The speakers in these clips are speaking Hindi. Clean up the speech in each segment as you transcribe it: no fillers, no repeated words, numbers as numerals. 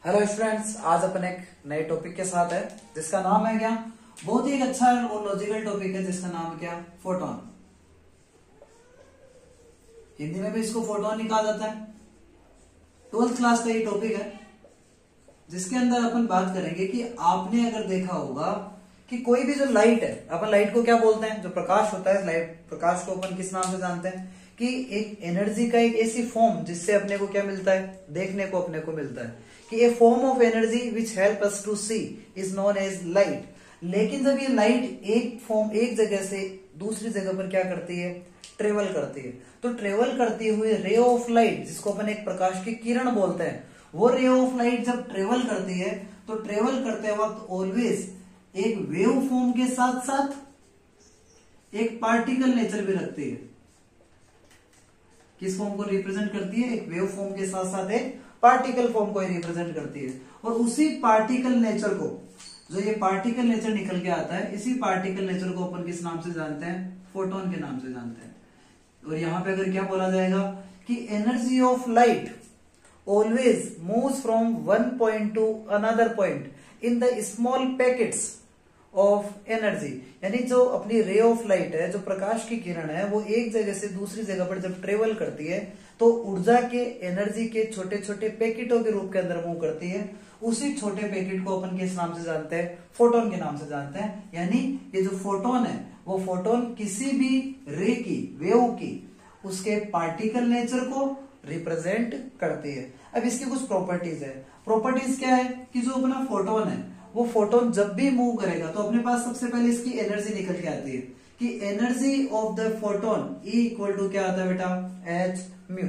हेलो स्टूडेंट्स, आज अपन एक नए टॉपिक के साथ है जिसका नाम है क्या, बहुत ही एक अच्छा और लॉजिकल टॉपिक है जिसका नाम है क्या, फोटोन। हिंदी में भी इसको फोटोन ही कहा जाता है। 12th क्लास का ये टॉपिक है जिसके अंदर अपन बात करेंगे कि आपने अगर देखा होगा कि कोई भी जो लाइट है, अपन लाइट को क्या बोलते हैं, जो प्रकाश होता है, लाइट प्रकाश को अपन किस नाम से जानते हैं कि एक एनर्जी का एक ऐसी फॉर्म जिससे अपने को क्या मिलता है, देखने को अपने को मिलता है कि a form of energy which help us to see is known as light. लेकिन जब ये लाइट एक जगह से दूसरी जगह पर क्या करती है, ट्रेवल करती है, तो ट्रेवल करती हुई रे ऑफ लाइट जिसको अपन एक प्रकाश की किरण बोलते हैं, वो रे ऑफ लाइट जब ट्रेवल करती है तो ट्रेवल करते वक्त ऑलवेज एक वेव फॉर्म के साथ साथ एक पार्टिकल नेचर भी रखती है। किस फॉर्म को रिप्रेजेंट करती है, एक वेव फॉर्म के साथ साथ एक पार्टिकल फॉर्म को रिप्रेजेंट करती है। और उसी पार्टिकल नेचर को, जो ये पार्टिकल नेचर निकल के आता है, इसी पार्टिकल नेचर को अपन किस नाम से जानते हैं, फोटोन के नाम से जानते हैं। और यहां पे अगर क्या बोला जाएगा कि energy of light always moves from one point two another point in the small packets of energy, यानी जो अपनी रे ऑफ लाइट है, जो प्रकाश की किरण है, वो एक जगह से दूसरी जगह पर जब ट्रेवल करती है तो ऊर्जा के, एनर्जी के छोटे छोटे पैकेटों के रूप के अंदर मूव करती है। उसी छोटे पैकेट को अपन किस नाम से जानते हैं, फोटोन के नाम से जानते हैं। यानी ये जो फोटोन है, वो फोटोन किसी भी रे की, वेव की, उसके पार्टिकल नेचर को रिप्रेजेंट करती है। अब इसकी कुछ प्रॉपर्टीज है। प्रॉपर्टीज क्या है कि जो अपना फोटोन है, वो फोटोन जब भी मूव करेगा तो अपने पास सबसे पहले इसकी एनर्जी निकल के आती है कि energy of the photon E equal to क्या आता है बेटा, एच म्यू।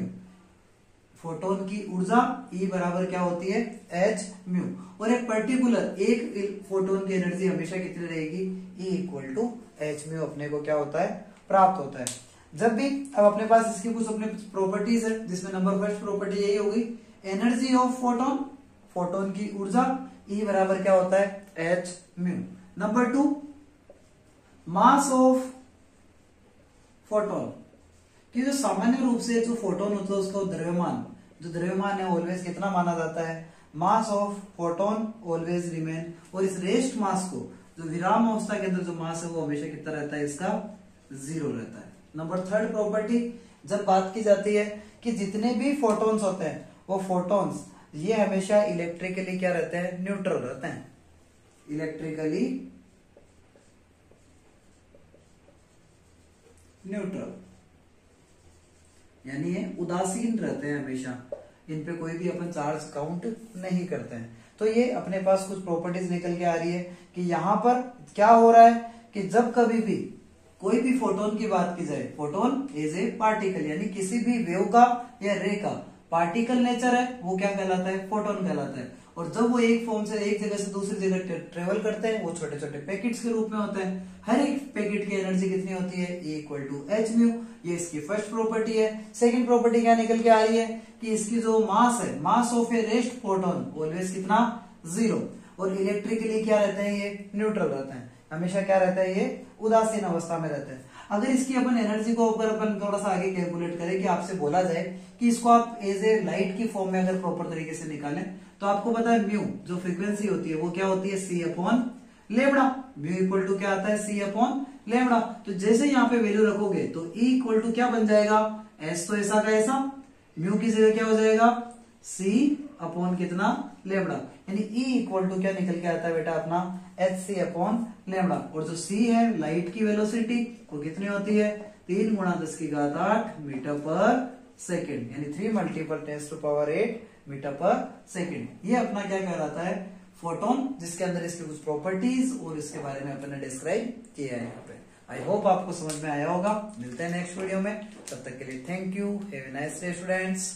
फोटोन की ऊर्जा E बराबर क्या होती है, एच म्यू। और एक पर्टिकुलर एक फोटोन की एनर्जी हमेशा कितनी रहेगी, E equal to H mu अपने को क्या होता है, प्राप्त होता है जब भी। अब अपने पास इसकी कुछ अपने प्रॉपर्टीज है जिसमें नंबर फर्स्ट प्रॉपर्टी यही होगी, एनर्जी ऑफ फोटोन, फोटोन की ऊर्जा E बराबर क्या होता है, H mu. Number 2, mass of photon, कि जो सामान्य रूप से जो फोटोन होता है उसका द्रव्यमान, जो द्रव्यमान है ऑलवेज कितना माना जाता है, mass of photon always remain. और इस रेस्ट मास को, जो विराम अवस्था के अंदर जो मास है, वो हमेशा कितना रहता है, इसका 0 रहता है। नंबर 3 प्रॉपर्टी, जब बात की जाती है कि जितने भी फोटोन्स होते हैं, वो फोटोन्स ये हमेशा इलेक्ट्रिकली क्या रहते हैं, न्यूट्रल रहते हैं, इलेक्ट्रिकली न्यूट्रल, यानी ये उदासीन रहते हैं हमेशा, इन पे कोई भी अपन चार्ज काउंट नहीं करते हैं। तो ये अपने पास कुछ प्रॉपर्टीज निकल के आ रही है कि यहां पर क्या हो रहा है कि जब कभी भी कोई भी फोटोन की बात की जाए, फोटोन इज ए पार्टिकल, यानी किसी भी वेव का या रे का पार्टिकल नेचर है, वो क्या कहलाता है, फोटोन कहलाता है। और जब वो एक फॉर्म से एक जगह से दूसरी जगह ट्रेवल करते हैं, वो छोटे छोटे पैकेट्स के रूप में होते हैं। हर एक पैकेट की एनर्जी कितनी होती है, E equal to H mu. ये इसकी फर्स्ट प्रॉपर्टी है। सेकंड प्रॉपर्टी क्या निकल के आ रही है कि इसकी जो मास है, mass of A rest photon always कितना, 0। और इलेक्ट्रिकली क्या रहते हैं, ये न्यूट्रल रहते हैं, हमेशा क्या रहता है, ये उदासीन अवस्था में रहते हैं। अगर इसकी अपन एनर्जी को अगर अपन थोड़ा सा आगे कैलकुलेट करें कि आपसे बोला जाए कि इसको आप एज ए लाइट की फॉर्म में अगर प्रॉपर तरीके से निकालें, तो आपको पता है म्यू जो फ्रीक्वेंसी होती है वो क्या होती है, C upon lambda. Mu equal to क्या आता है, C अपॉन लेमड़ा। तो जैसे यहाँ पे वैल्यू रखोगे तो E इक्वल टू क्या बन जाएगा, S तो ऐसा का ऐसा, म्यू की जगह क्या हो जाएगा, C अपॉन कितना, लेमड़ा। यानी E इक्वल टू क्या निकल के आता है बेटा अपना, HC अपॉन लेमड़ा। और जो C है लाइट की वेलोसिटी, वो कितनी होती है, 3 गुणा 10 की घात 8 मीटर पर सेकेंड, यानी 3 मल्टीपल 10 टू पावर 8 मीटर पर सेकेंड। ये अपना क्या कहलाता है, फोटोन, जिसके अंदर इसकी कुछ प्रॉपर्टीज और इसके बारे में अपने डिस्क्राइब किया है यहाँ पे। आई होप आपको समझ में आया होगा। मिलते हैं नेक्स्ट वीडियो में, तब तक के लिए thank you, have a nice day students.